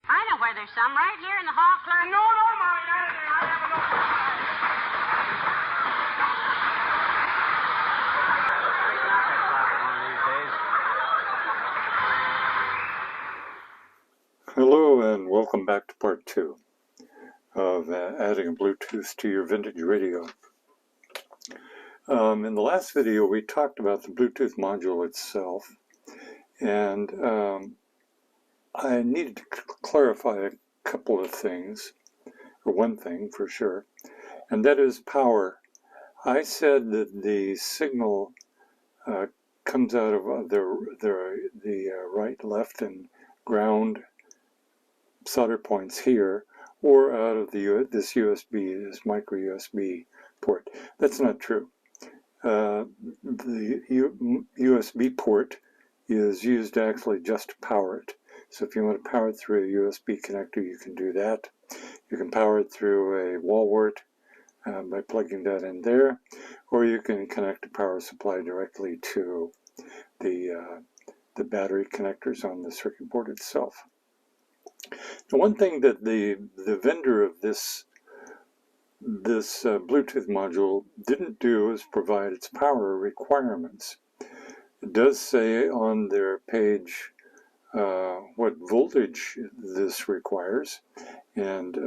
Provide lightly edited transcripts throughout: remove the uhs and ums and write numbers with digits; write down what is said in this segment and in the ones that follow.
I know where there's some, right here in the hall, clerk. No, Molly, not in there. I have a Hello and welcome back to part 2 of adding a Bluetooth to your vintage radio. In the last video we talked about the Bluetooth module itself, and I needed to clarify a couple of things, or one thing for sure, and that is power. I said that the signal comes out of the right, left, and ground solder points here, or out of this USB, this micro USB port. That's not true. The USB port is used actually just to power it. So if you want to power it through a USB connector, you can do that. You can power it through a wall wart by plugging that in there, or you can connect a power supply directly to the battery connectors on the circuit board itself. The one thing that the vendor of this Bluetooth module didn't do is provide its power requirements. It does say on their page what voltage this requires, and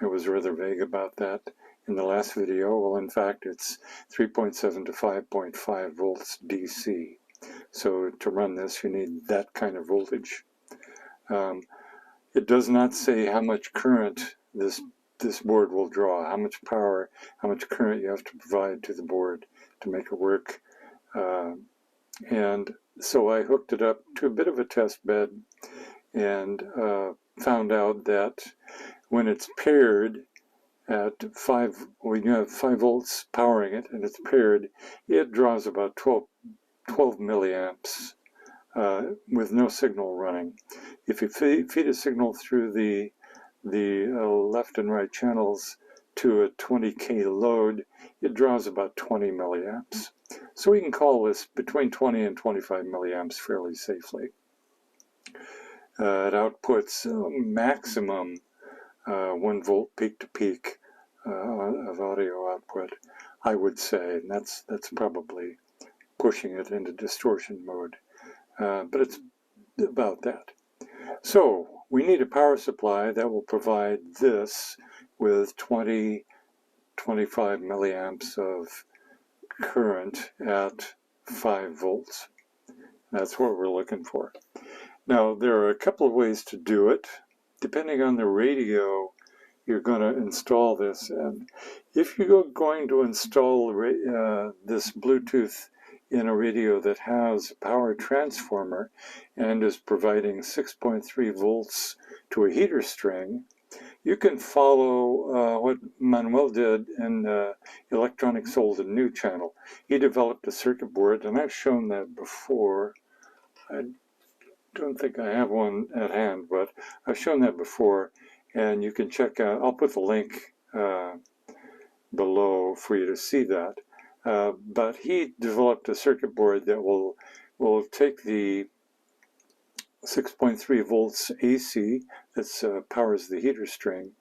I was rather vague about that in the last video. Well, in fact, it's 3.7 to 5.5 volts DC. So to run this, you need that kind of voltage. It does not say how much current this board will draw, how much power, how much current you have to provide to the board to make it work. And so I hooked it up to a bit of a test bed and found out that when it's paired at when you have 5 volts powering it and it's paired, it draws about 12 milliamps with no signal running. If you feed a signal through the left and right channels to a 20K load, it draws about 20 milliamps. So we can call this between 20 and 25 milliamps fairly safely. It outputs maximum 1 volt peak to peak of audio output, I would say, and that's probably pushing it into distortion mode, but it's about that. So we need a power supply that will provide this with 20-25 milliamps of current at 5 volts. That's what we're looking for. Now, there are a couple of ways to do it. Depending on the radio you're going to install this, and if you're going to install this Bluetooth in a radio that has a power transformer and is providing 6.3 volts to a heater string, you can follow what Manuel did in Electronics Old and New channel. He developed a circuit board, and I've shown that before. I don't think I have one at hand, but I've shown that before, and you can check out. I'll put the link below for you to see that. But he developed a circuit board that will take the 6.3 volts AC that powers the heater string,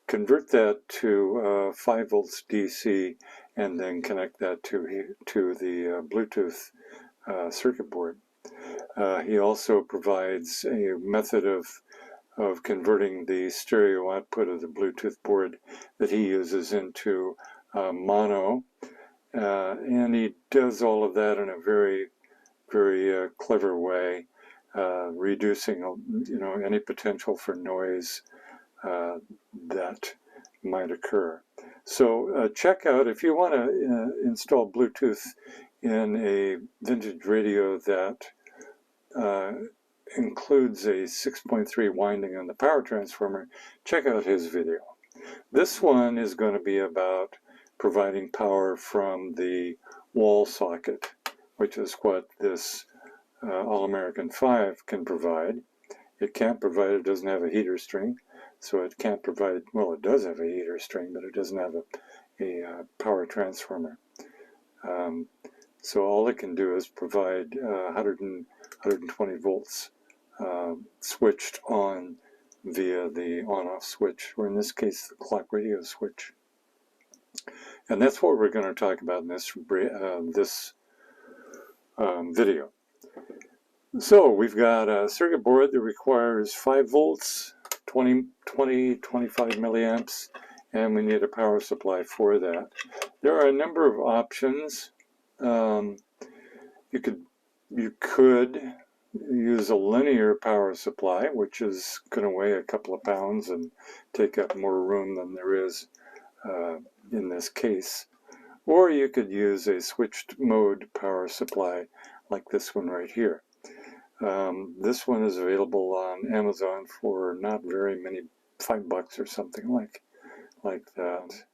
convert that to 5 volts DC, and then connect that to the Bluetooth circuit board. He also provides a method of converting the stereo output of the Bluetooth board that he uses into mono, and he does all of that in a very, very clever way, reducing any potential for noise that might occur. So check out, if you want to install Bluetooth in a vintage radio that includes a 6.3 winding on the power transformer, check out his video. This one is going to be about providing power from the wall socket, which is what this All-American 5 can provide. It can't provide, it doesn't have a heater string, so it can't provide, well, it does have a heater string, but it doesn't have a power transformer. So all it can do is provide 120 volts switched on via the on-off switch, or in this case, the clock radio switch. And that's what we're going to talk about in this video. So we've got a circuit board that requires 5 volts, 25 milliamps, and we need a power supply for that. There are a number of options. You could use a linear power supply, which is going to weigh a couple of pounds and take up more room than there is in this case. Or you could use a switched mode power supply like this one right here. This one is available on Amazon for not very many, $5 or something like that.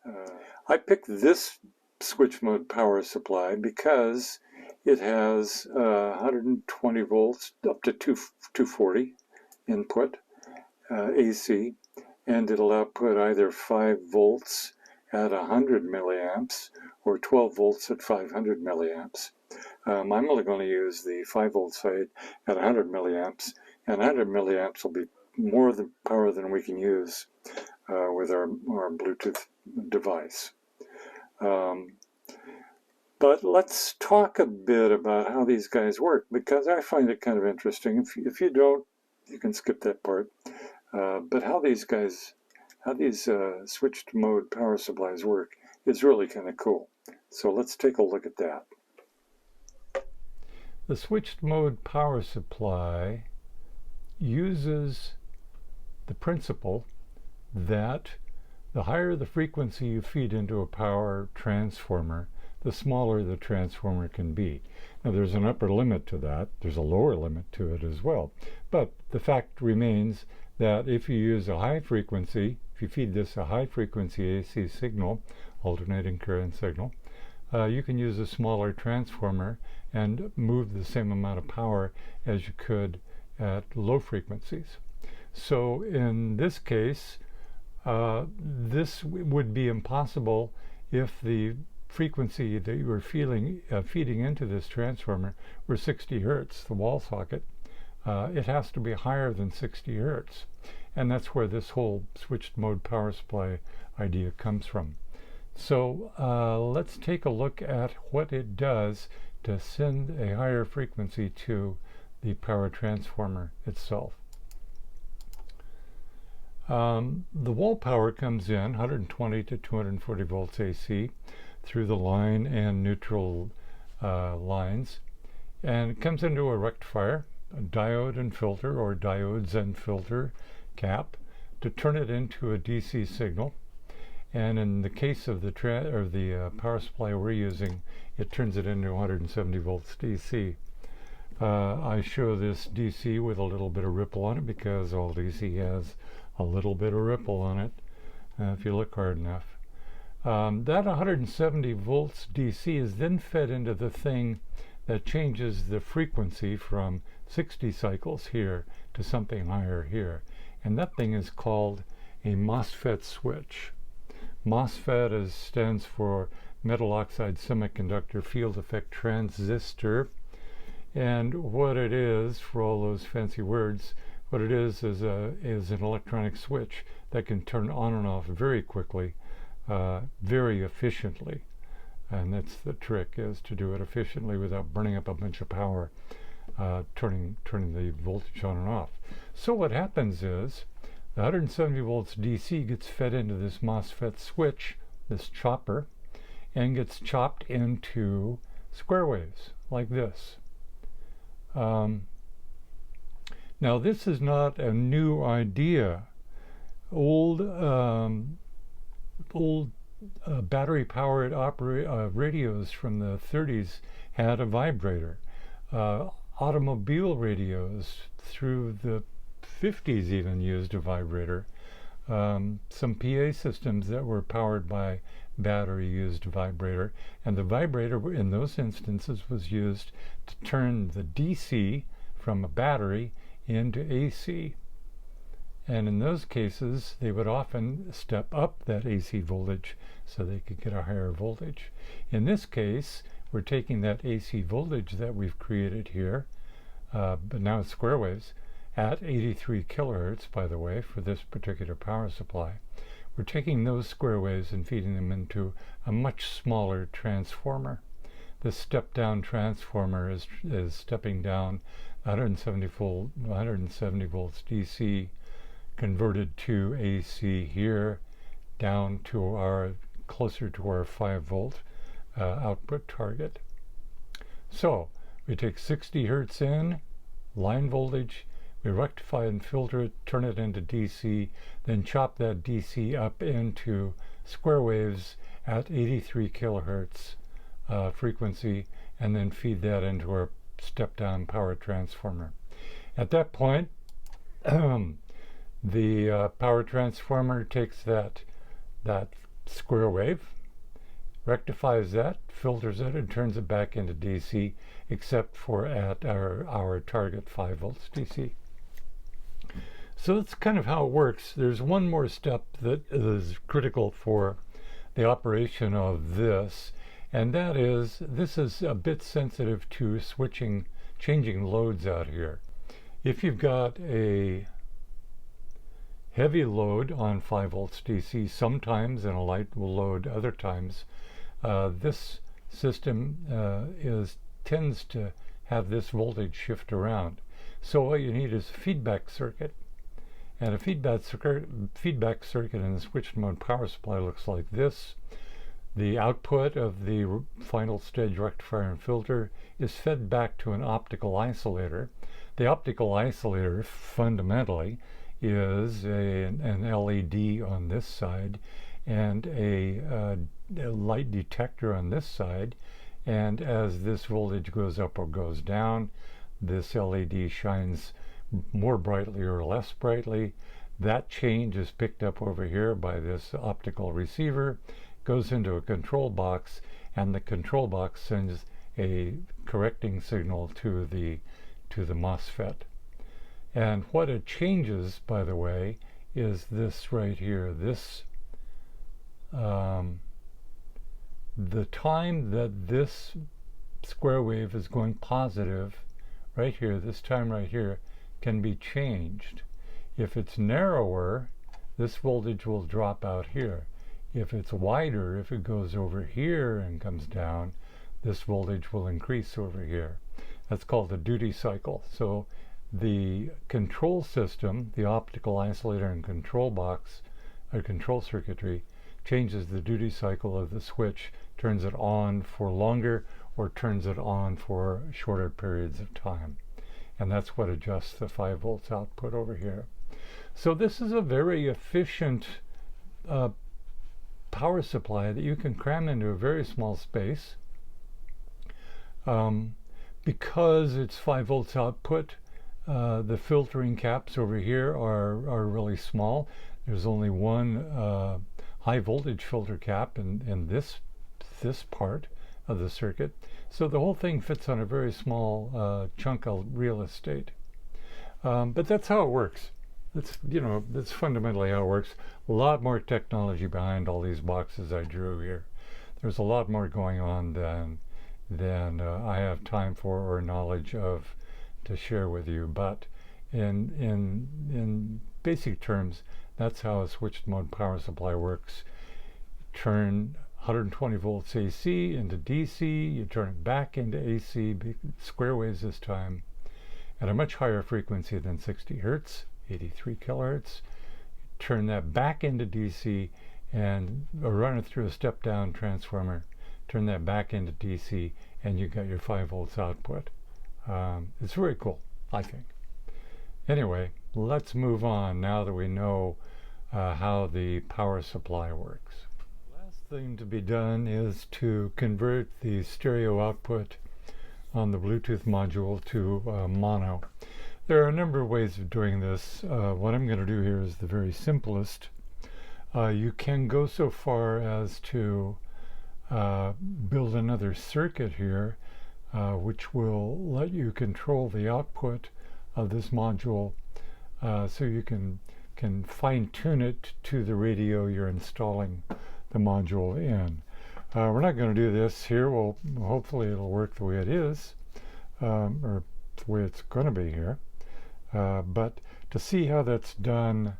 I picked this switch mode power supply because it has 120 volts up to 240 input AC, and it'll output either 5 volts at 100 milliamps or 12 volts at 500 milliamps. I'm only going to use the 5 volt side at 100 milliamps, and 100 milliamps will be more power than we can use with our Bluetooth device. But let's talk a bit about how these guys work, because I find it kind of interesting. If you don't, you can skip that part. But how these switched mode power supplies work is really kind of cool. So let's take a look at that. The switched mode power supply uses the principle that the higher the frequency you feed into a power transformer, the smaller the transformer can be. Now there's an upper limit to that, there's a lower limit to it as well, but the fact remains that if you use a high frequency, if you feed this a high frequency AC signal, alternating current signal, you can use a smaller transformer and move the same amount of power as you could at low frequencies. So in this case, this would be impossible if the frequency that you were feeding into this transformer were 60 hertz, the wall socket. It has to be higher than 60 hertz. And that's where this whole switched mode power supply idea comes from. So let's take a look at what it does to send a higher frequency to the power transformer itself. The wall power comes in 120 to 240 volts AC through the line and neutral lines, and it comes into a rectifier, a diode and filter, or diodes and filter cap, to turn it into a DC signal. And in the case of the power supply we're using, it turns it into 170 volts DC. I show this DC with a little bit of ripple on it because all DC has a little bit of ripple on it, if you look hard enough. That 170 volts DC is then fed into the thing that changes the frequency from 60 cycles here to something higher here. And that thing is called a MOSFET switch. MOSFET stands for metal oxide semiconductor field effect transistor. And what it is, for all those fancy words, what it is an electronic switch that can turn on and off very quickly, very efficiently. And that's the trick, is to do it efficiently without burning up a bunch of power, turning the voltage on and off. So what happens is the 170 volts DC gets fed into this MOSFET switch, this chopper, and gets chopped into square waves like this. Now this is not a new idea. Old battery-powered radios from the 30s had a vibrator. Automobile radios through the 50s even used a vibrator. Some PA systems that were powered by battery used a vibrator, and the vibrator in those instances was used to turn the DC from a battery into AC. And in those cases, they would often step up that AC voltage so they could get a higher voltage. In this case, we're taking that AC voltage that we've created here, but now it's square waves, at 83 kilohertz, by the way, for this particular power supply. We're taking those square waves and feeding them into a much smaller transformer. This step-down transformer is stepping down 170 volts DC converted to AC here, down to closer to our 5-volt output target. So we take 60 hertz in, line voltage, we rectify and filter it, turn it into DC, then chop that DC up into square waves at 83 kilohertz frequency, and then feed that into our step-down power transformer. At that point, the power transformer takes that square wave, rectifies that, filters it, and turns it back into DC, except for at our target 5 volts DC. So that's kind of how it works. There's one more step that is critical for the operation of this, and that is, this is a bit sensitive to changing loads out here. If you've got a heavy load on 5 volts DC sometimes, and a light load other times, this system tends to have this voltage shift around. So what you need is a feedback circuit. And a feedback circuit in the switched mode power supply looks like this. The output of the final stage rectifier and filter is fed back to an optical isolator. The optical isolator fundamentally is an LED on this side and a light detector on this side, and as this voltage goes up or goes down, this LED shines more brightly or less brightly. That change is picked up over here by this optical receiver, goes into a control box, and the control box sends a correcting signal to the MOSFET. And what it changes, by the way, is this right here. This the time that this square wave is going positive right here, this time right here, can be changed. If it's narrower, this voltage will drop out here. If it's wider, if it goes over here and comes down, this voltage will increase over here. That's called the duty cycle. So the control system, the optical isolator and control box, or control circuitry, changes the duty cycle of the switch, turns it on for longer or turns it on for shorter periods of time. And that's what adjusts the 5 volts output over here. So this is a very efficient power supply that you can cram into a very small space. Because it's 5 volts output, the filtering caps over here are really small. There's only one high voltage filter cap in this part of the circuit. So the whole thing fits on a very small chunk of real estate. But that's how it works. That's fundamentally how it works. A lot more technology behind all these boxes I drew here. There's a lot more going on than I have time for or knowledge of to share with you. But in basic terms, that's how a switched mode power supply works. Turn 120 volts AC into DC, you turn it back into AC, square waves this time, at a much higher frequency than 60 hertz, 83 kilohertz. Turn that back into DC and run it through a step-down transformer, turn that back into DC, and you got your 5 volts output. It's very cool, I think. Anyway, let's move on now that we know how the power supply works. Last thing to be done is to convert the stereo output on the Bluetooth module to mono. There are a number of ways of doing this. What I'm going to do here is the very simplest. You can go so far as to build another circuit here which will let you control the output of this module so you can fine-tune it to the radio you're installing the module in. We're not going to do this here. Well, hopefully it'll work the way it is, or the way it's going to be here. But to see how that's done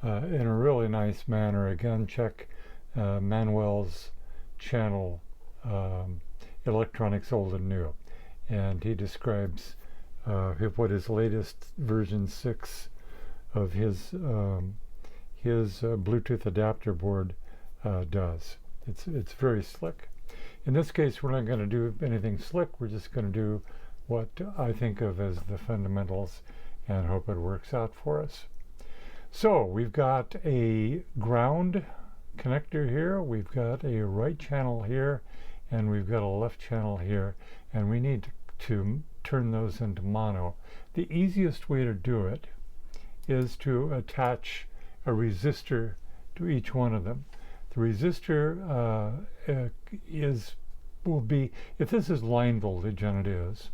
in a really nice manner, again, check Manuel's channel, Electronics Old and New, and he describes what his latest version 6 of his Bluetooth adapter board does. It's very slick. In this case, we're not going to do anything slick. We're just going to do what I think of as the fundamentals and hope it works out for us. So we've got a ground connector here, we've got a right channel here, and we've got a left channel here, and we need to turn those into mono. The easiest way to do it is to attach a resistor to each one of them. The resistor will be, if this is line voltage, and it is,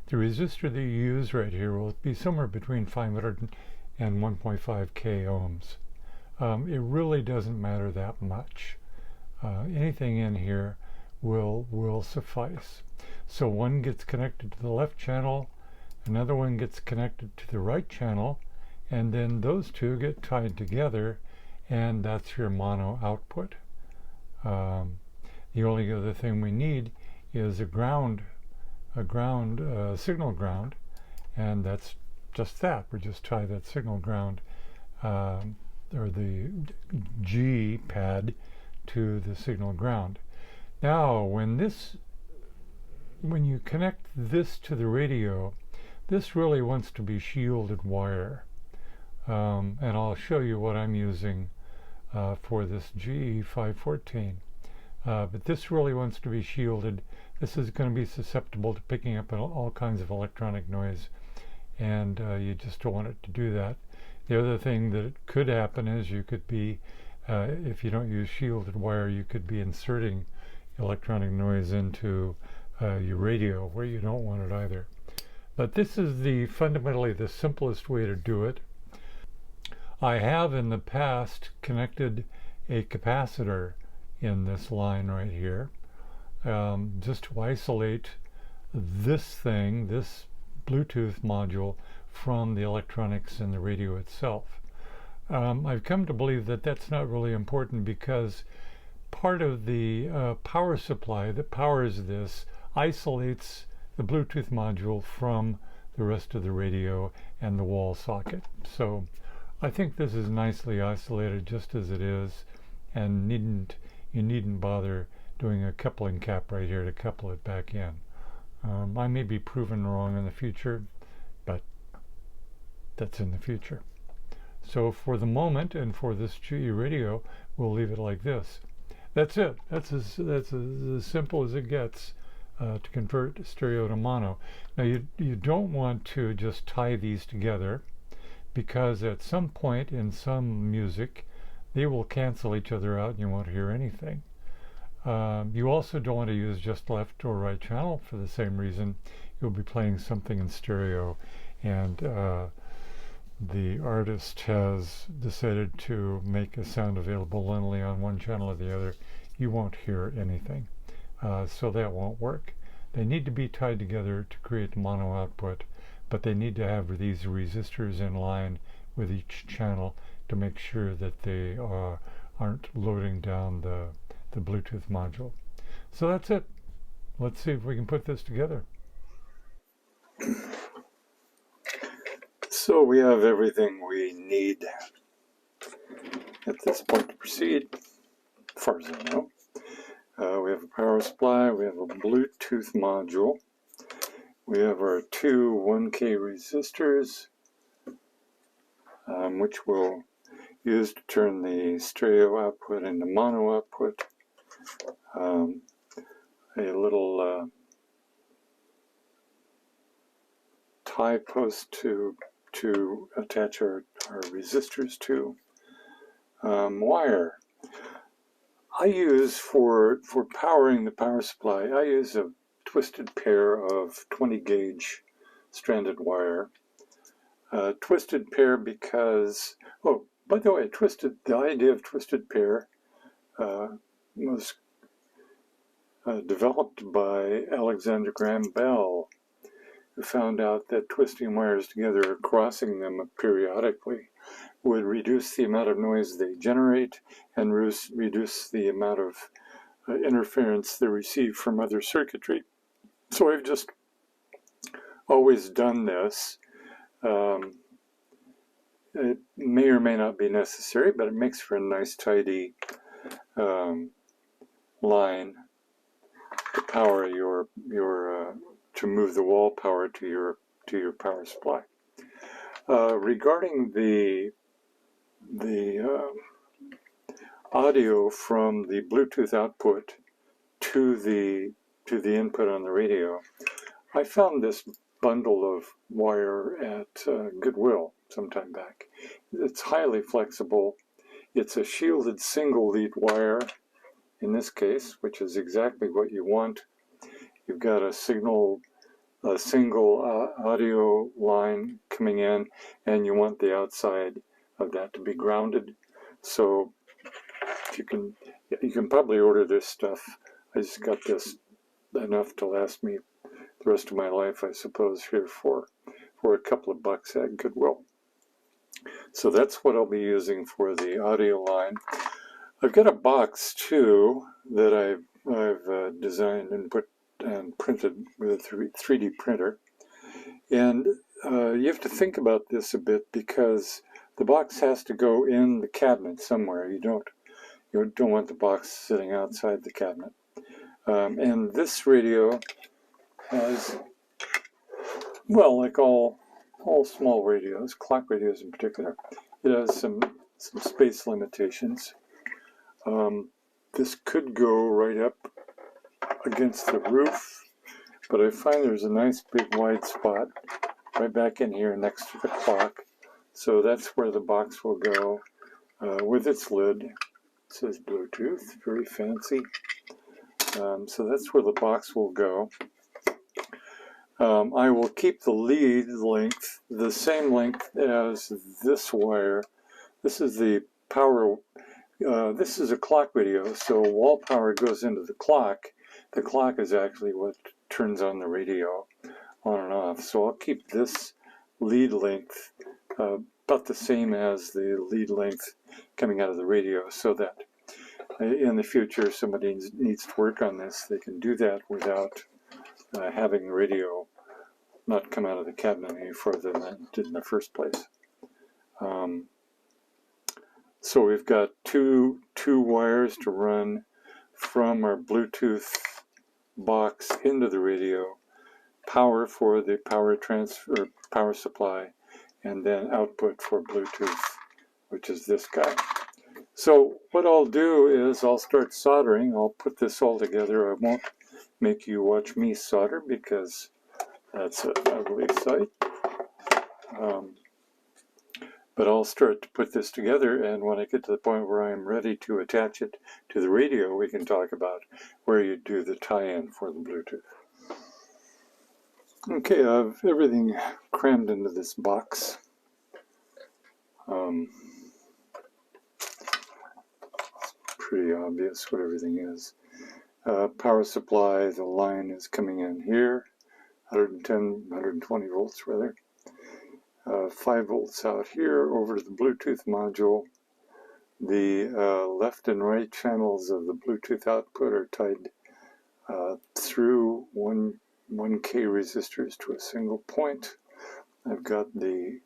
the resistor that you use right here will be somewhere between 500 and 1.5 k ohms. It really doesn't matter that much. Anything in here will suffice. So one gets connected to the left channel, another one gets connected to the right channel, and then those two get tied together, and that's your mono output. The only other thing we need is a signal ground, and that's just that. We just tie that signal ground or the G pad to the signal ground. Now when you connect this to the radio, this really wants to be shielded wire, and I'll show you what I'm using for this GE514. But this really wants to be shielded. This is going to be susceptible to picking up all kinds of electronic noise, and you just don't want it to do that. The other thing that could happen is you could be, if you don't use shielded wire, you could be inserting electronic noise into your radio where you don't want it either. But this is fundamentally the simplest way to do it. I have in the past connected a capacitor in this line right here, just to isolate this Bluetooth module from the electronics in the radio itself. I've come to believe that that's not really important, because part of the power supply that powers this isolates the Bluetooth module from the rest of the radio and the wall socket. So I think this is nicely isolated just as it is, and you needn't bother doing a coupling cap right here to couple it back in. I may be proven wrong in the future, but that's in the future. So for the moment, and for this GE radio, we'll leave it like this. That's it. That's as simple as it gets to convert stereo to mono. Now you don't want to just tie these together, because at some point in some music they will cancel each other out and you won't hear anything. You also don't want to use just left or right channel for the same reason. You'll be playing something in stereo, and the artist has decided to make a sound available only on one channel or the other. You won't hear anything. So that won't work. They need to be tied together to create mono output, but they need to have these resistors in line with each channel to make sure that they aren't loading down the Bluetooth module. So that's it. Let's see if we can put this together. So we have everything we need at this point to proceed, as far as I know. We have a power supply, we have a Bluetooth module, we have our two 1K resistors, which we'll use to turn the stereo output into mono output, a little tie post to attach our resistors to, wire. I use for powering the power supply, I use a twisted pair of 20 gauge stranded wire. Twisted pair because, oh, by the way, the idea of twisted pair was developed by Alexander Graham Bell, found out that twisting wires together or crossing them periodically would reduce the amount of noise they generate and reduce the amount of interference they receive from other circuitry. So I've just always done this. It may or may not be necessary, but it makes for a nice, tidy line to power your to move the wall power to your power supply. Regarding the audio from the Bluetooth output to the input on the radio, I found this bundle of wire at Goodwill some time back. It's highly flexible. It's a shielded single lead wire in this case, which is exactly what you want. You've got a single audio line coming in, and you want the outside of that to be grounded. So you can probably order this stuff. I just got this enough to last me the rest of my life, I suppose, here for a couple of bucks at Goodwill. So that's what I'll be using for the audio line. I've got a box too that I've designed and printed with a 3D printer, and you have to think about this a bit because the box has to go in the cabinet somewhere. You don't want the box sitting outside the cabinet. And this radio has, well, like all small radios, clock radios in particular, it has some space limitations. This could go right up against the roof, but I find there's a nice big wide spot right back in here next to the clock. So that's where the box will go with its lid. It says Bluetooth, very fancy. So that's where the box will go. I will keep the lead length the same length as this wire. This is the power. This is a clock radio, so wall power goes into the clock. The clock is actually what turns on the radio on and off. So I'll keep this lead length about the same as the lead length coming out of the radio, so that in the future, if somebody needs to work on this, they can do that without having the radio not come out of the cabinet any further than it did in the first place. So we've got two wires to run from our Bluetooth box into the radio, power for the power supply, and then output for Bluetooth, which is this guy. So what I'll do is I'll start soldering. I'll put this all together. I won't make you watch me solder because that's an ugly sight. But I'll start to put this together, and when I get to the point where I'm ready to attach it to the radio, we can talk about where you do the tie-in for the Bluetooth. Okay, I have everything crammed into this box. It's pretty obvious what everything is. Power supply, the line is coming in here, 120 volts rather. 5 volts out here over to the Bluetooth module. The left and right channels of the Bluetooth output are tied through 1K resistors to a single point. I've got the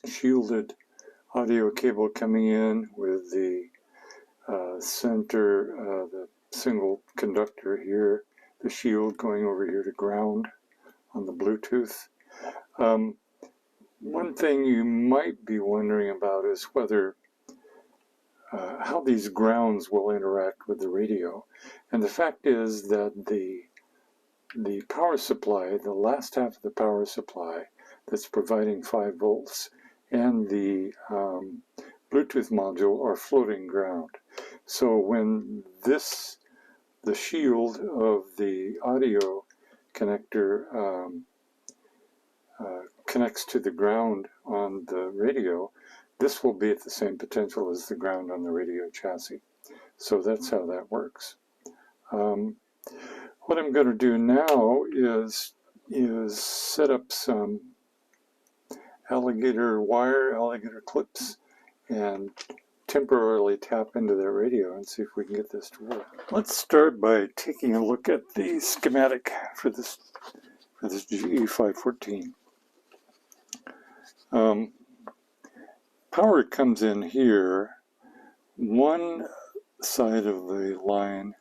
shielded audio cable coming in with the center, the single conductor here, the shield going over here to ground on the Bluetooth. One thing you might be wondering about is whether how these grounds will interact with the radio. And the fact is that the power supply, the last half of the power supply that's providing 5 volts, and the Bluetooth module are floating ground. So when the shield of the audio connector connects to the ground on the radio, this will be at the same potential as the ground on the radio chassis. So that's how that works. What I'm going to do now is set up some alligator wire, alligator clips, and temporarily tap into their radio and see if we can get this to work. Let's start by taking a look at the schematic for this GE514. Power comes in here. One side of the line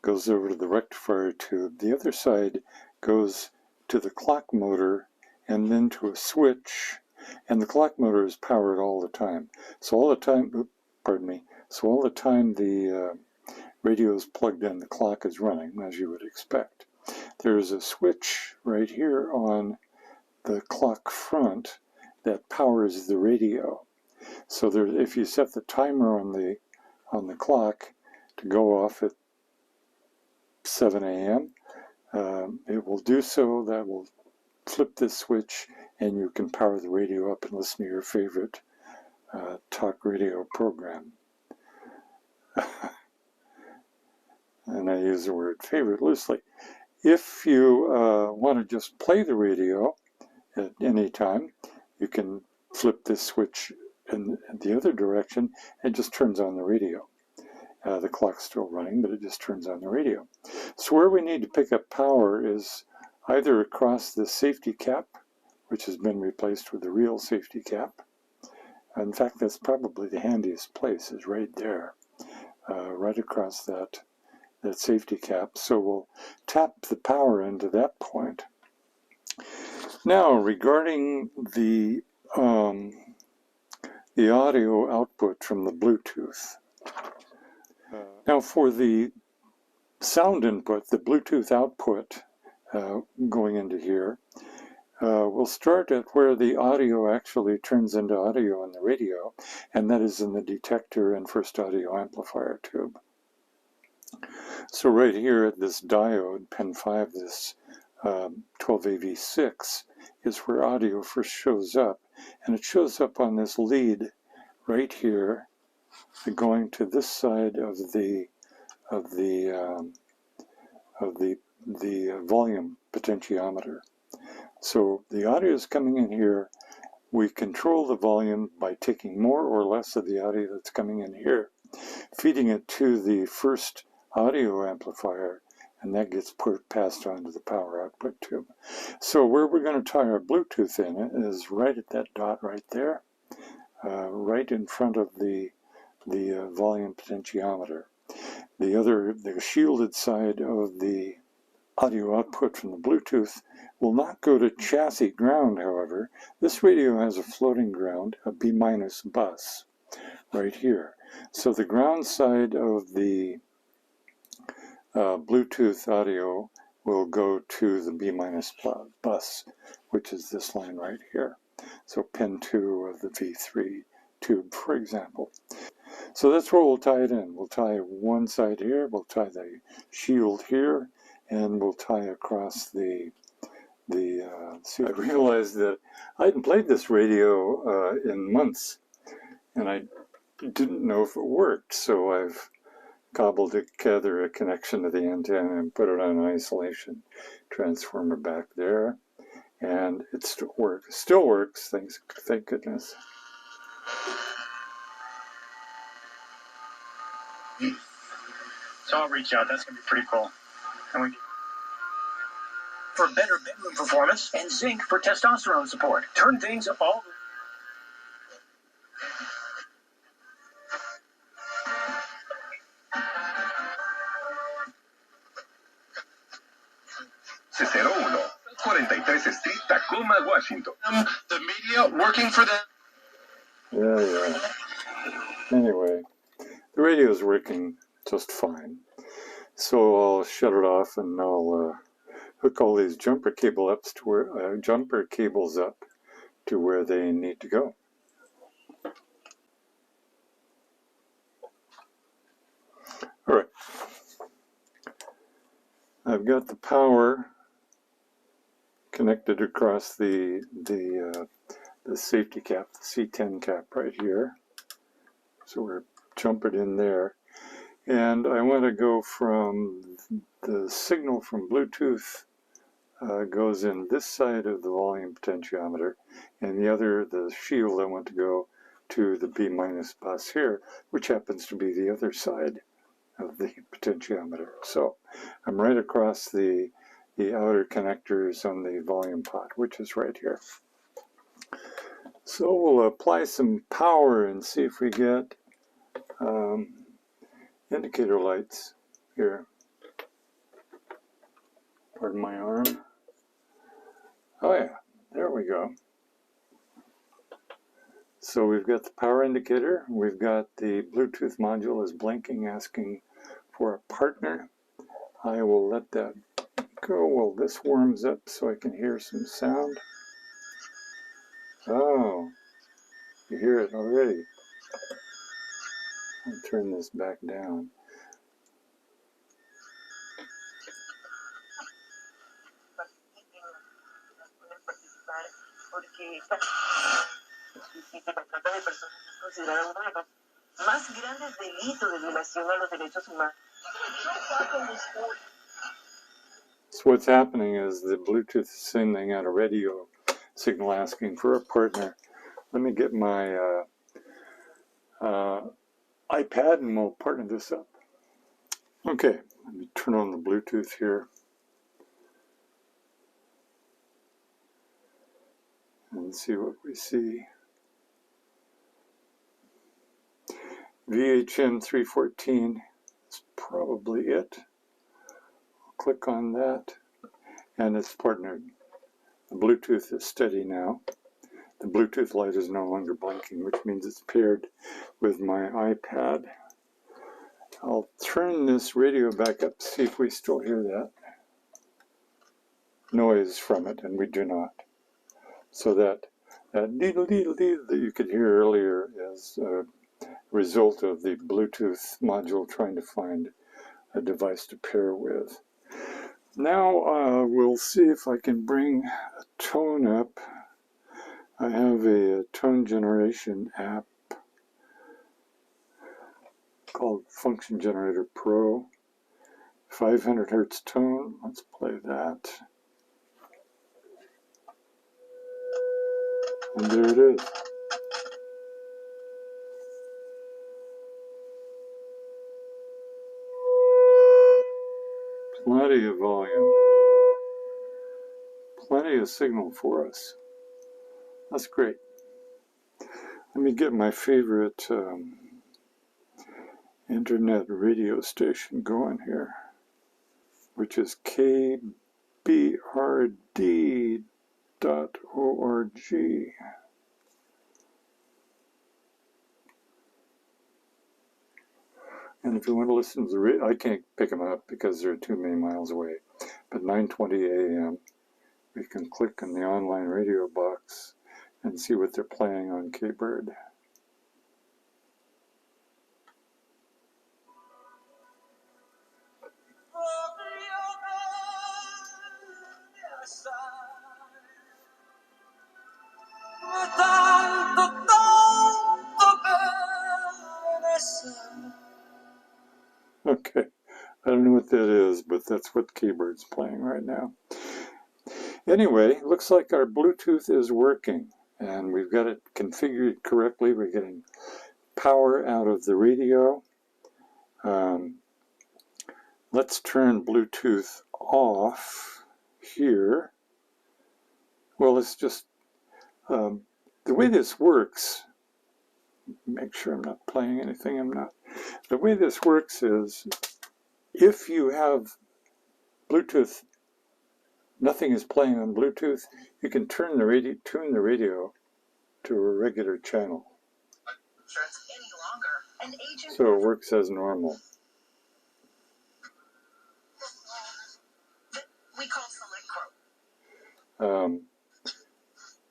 goes over to the rectifier tube. The other side goes to the clock motor and then to a switch. And the clock motor is powered all the time. So all the time, so all the time the radio is plugged in, the clock is running, as you would expect. There's a switch right here on the clock front that powers the radio. So there, if you set the timer on the clock to go off at 7 a.m., it will do so. That will flip this switch, and you can power the radio up and listen to your favorite talk radio program. And I use the word favorite loosely. If you want to just play the radio at any time, you can flip this switch in the other direction. It just turns on the radio. The clock's still running, but it just turns on the radio. So where we need to pick up power is either across the safety cap, which has been replaced with a real safety cap. In fact, that's probably the handiest place, is right there, right across that safety cap. So we'll tap the power into that point. Now, regarding the audio output from the Bluetooth. Now, for the sound input, the Bluetooth output going into here, we'll start at where the audio actually turns into audio in the radio, and that is in the detector and first audio amplifier tube. So right here at this diode, pin 5, this 12AV6, is where audio first shows up, and it shows up on this lead right here, going to this side of the volume potentiometer. So the audio is coming in here. We control the volume by taking more or less of the audio that's coming in here, feeding it to the first audio amplifier, and that gets passed on to the power output tube. So where we're going to tie our Bluetooth in is right at that dot right there, right in front of the volume potentiometer. The shielded side of the audio output from the Bluetooth will not go to chassis ground, however. This radio has a floating ground, a B- bus, right here. So the ground side of the Bluetooth audio will go to the B- bus, which is this line right here. So pin 2 of the V3 tube, for example. So that's where we'll tie it in. We'll tie one side here, we'll tie the shield here, and we'll tie across the I realized that I hadn't played this radio in months, and I didn't know if it worked, so I've cobbled together a connection to the antenna and put it on an isolation transformer back there, and it still works, thank goodness. So I'll reach out. That's going to be pretty cool. And for better bedroom performance and zinc for testosterone support. Turn things all. Cicero 1, 43 Street, Tacoma, Washington. The media working for them. Yeah. Anyway, the radio is working just fine. So I'll shut it off, and I'll hook all these jumper cables up to where they need to go. All right. I've got the power connected across the safety cap, the C10 cap right here. So we're jumping in there. And I want to go from the signal from Bluetooth goes in this side of the volume potentiometer, and the shield, I want to go to the B- bus here, which happens to be the other side of the potentiometer. So I'm right across the outer connectors on the volume pot, which is right here. So we'll apply some power and see if we get indicator lights here. Pardon my arm. Oh yeah, there we go. So we've got the power indicator, we've got the Bluetooth module is blinking, asking for a partner. I will let that go while this warms up so I can hear some sound. Oh, you hear it already. I'll turn this back down. So what's happening is the Bluetooth is sending out a radio signal asking for a partner. Let me get my iPad and we'll partner this up. Okay, let me turn on the Bluetooth here. And see what we see. VHM 314 is probably it. I'll click on that and it's partnered. The Bluetooth is steady now. The Bluetooth light is no longer blinking, which means it's paired with my iPad. I'll turn this radio back up to see if we still hear that noise from it, and we do not. So that deedle-deedle-deedle that you could hear earlier is a result of the Bluetooth module trying to find a device to pair with. Now we'll see if I can bring a tone up. I have a tone generation app called Function Generator Pro. 500 hertz tone. Let's play that. And there it is. Plenty of volume. Plenty of signal for us. That's great. Let me get my favorite internet radio station going here, which is kbrd.org. And if you want to listen to the radio, I can't pick them up because they're too many miles away. But 9:20 a.m., we can click on the online radio box and see what they're playing on KBird. Okay, I don't know what that is, but that's what KBird's playing right now. Anyway, looks like our Bluetooth is working, and we've got it configured correctly. We're getting power out of the radio. Let's turn Bluetooth off here. Well, it's just the way this works. Make sure I'm not playing anything. I'm not. The way this works is if you have Bluetooth, nothing is playing on Bluetooth, you can tune the radio to a regular channel. So it works as normal.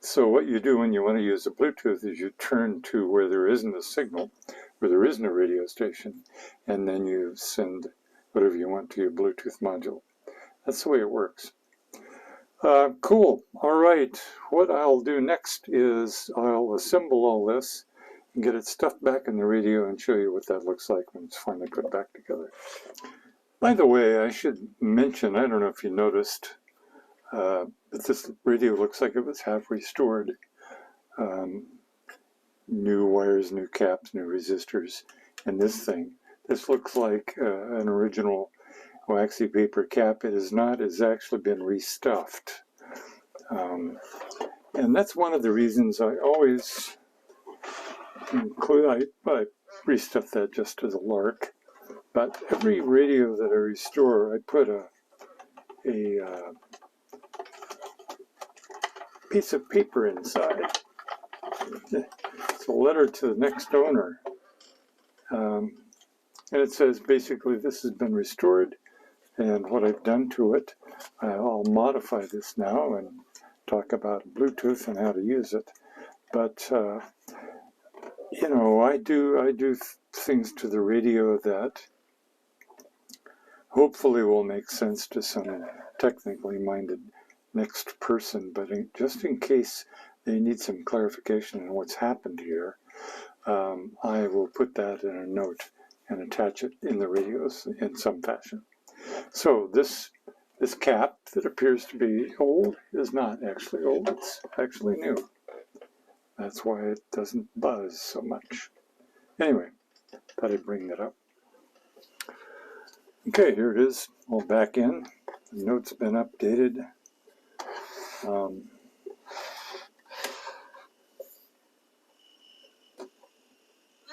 So what you do when you want to use a Bluetooth is you turn to where there isn't a signal, where there isn't a radio station, and then you send whatever you want to your Bluetooth module. That's the way it works. Cool. All right. What I'll do next is I'll assemble all this get it stuffed back in the radio and show you what that looks like when it's finally put back together. By the way, I should mention, I don't know if you noticed, but this radio looks like it was half restored. New wires, new caps, new resistors, and this thing. This looks like an original waxy paper cap. It is not. It's actually been restuffed. And that's one of the reasons I always include, I restuff that just as a lark. But every radio that I restore, I put a piece of paper inside. It's a letter to the next owner. And it says basically this has been restored and what I've done to it. I'll modify this now and talk about Bluetooth and how to use it. But, you know, I do things to the radio that hopefully will make sense to some technically minded next person, but just in case they need some clarification on what's happened here, I will put that in a note and attach it in the radios in some fashion. So this cap that appears to be old is not actually old, it's actually new. That's why it doesn't buzz so much. Anyway, thought I'd bring that up. Okay, here it is, all back in. The note's been updated. There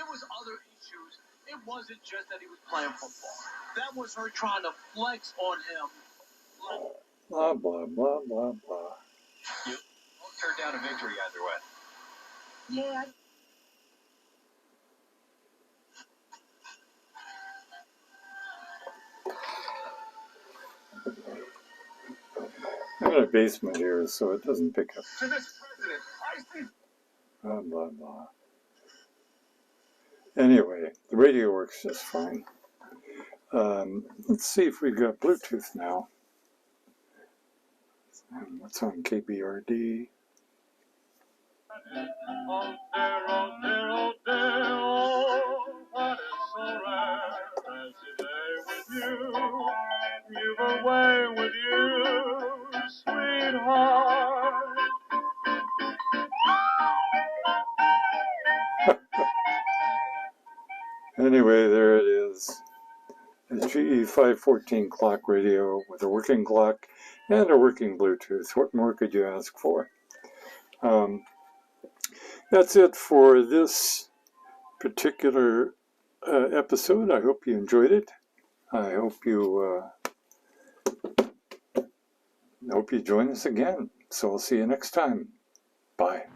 was other issues. It wasn't just that he was playing football. That was her trying to flex on him. Blah, blah, blah, blah, blah. You won't turn down a victory either way. Yeah. I'm in a basement here, so it doesn't pick up. To this president, I see. Blah, blah, blah. Anyway, the radio works just fine. Let's see if we've got Bluetooth now. What's on KBRD? Oh dear, oh dear, oh dear, oh, what is so rare as today with you? You've a way with you, sweetheart. Anyway, there it is. A GE 514 clock radio with a working clock and a working Bluetooth. What more could you ask for? That's it for this particular episode. I hope you enjoyed it. I hope you join us again. So I'll see you next time. Bye.